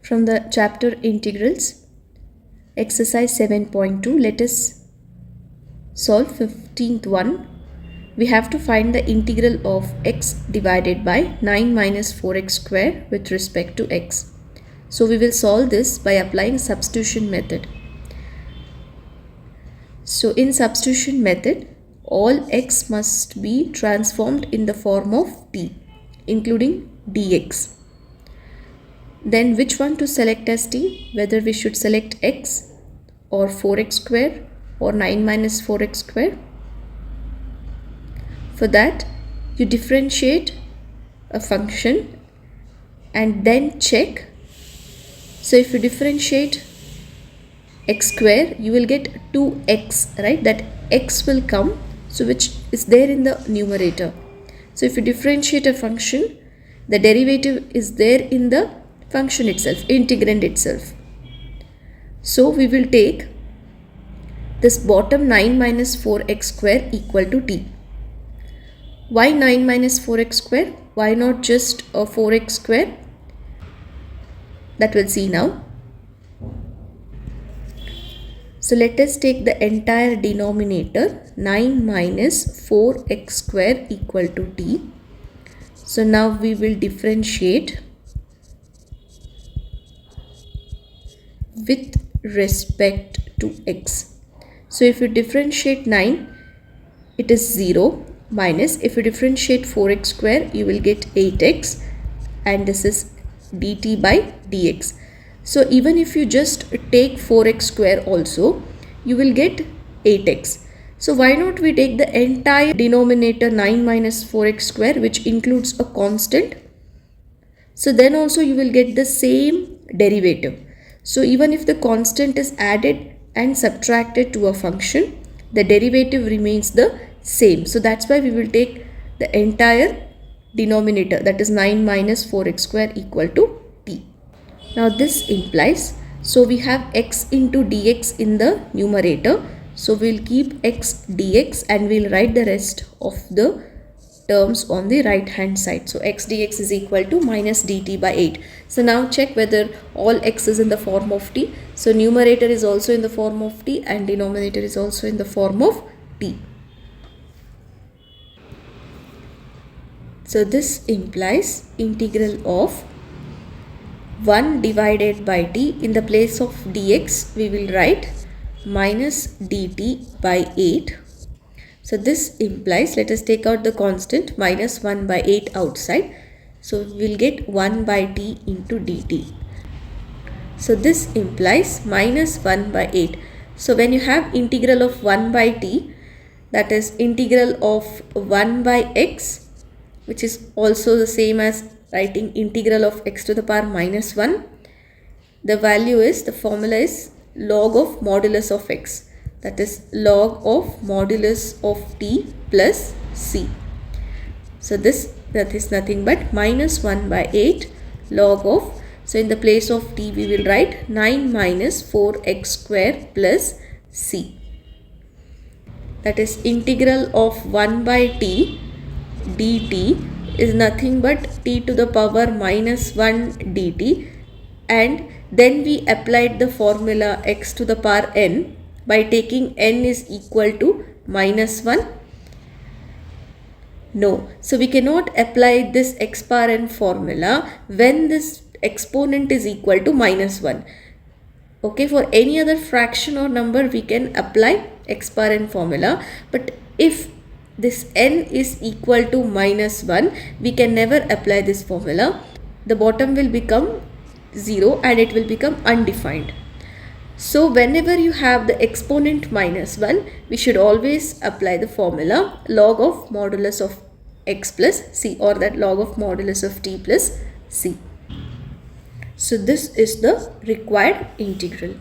From the chapter Integrals, exercise 7.2, let us solve 15th one. We have to find the integral of x divided by 9 minus 4x square with respect to x. So we will solve this by applying substitution method. So in substitution method, all x must be transformed in the form of t, including dx. Then which one to select as t? Whether we should select x or 4x square or 9 minus 4x square. For that, you differentiate a function and then check. So if you differentiate x square, you will get 2x, right? That x will come, so which is there in the numerator. So if you differentiate a function, the derivative is there in the function itself, integrand itself. So we will take this bottom 9 minus 4x square equal to t. Why 9 minus 4x square? Why not just a 4x square? That we'll see now. So let us take the entire denominator 9 minus 4x square equal to t. So now we will differentiate with respect to x. So if you differentiate 9, it is 0 minus, if you differentiate 4x square, you will get 8x, and this is dt by dx. So even if you just take 4x square also, you will get 8x. So why not we take the entire denominator 9 minus 4x square, which includes a constant. So then also you will get the same derivative. So even if the constant is added and subtracted to a function, the derivative remains the same. So that's why we will take the entire denominator, that is 9 minus 4x square equal to t. Now this implies, so we have x into dx in the numerator. So we'll keep x dx and we'll write the rest of the terms on the right hand side. So x dx is equal to minus dt by 8. So now check whether all x is in the form of t. So numerator is also in the form of t and denominator is also in the form of t. So this implies integral of 1 divided by t. In the place of dx, we will write minus dt by 8. So this implies, let us take out the constant minus 1 by 8 outside. So we will get 1 by t into dt. So this implies minus 1 by 8. So when you have integral of 1 by t, that is integral of 1 by x, which is also the same as writing integral of x to the power minus 1. The value is, the formula is log of modulus of x. That is log of modulus of t plus c. So that is nothing but minus 1 by 8 log of, so in the place of t we will write 9 minus 4x square plus c. That is integral of 1 by t dt is nothing but t to the power minus 1 dt, and then we applied the formula x to the power n by taking n is equal to minus 1. No, so we cannot apply this x power n formula when this exponent is equal to minus 1. Okay, for any other fraction or number we can apply x power n formula, but if this n is equal to minus 1, we can never apply this formula. The bottom will become 0 and it will become undefined. So whenever you have the exponent minus 1, we should always apply the formula log of modulus of x plus c, or that log of modulus of t plus c. So this is the required integral.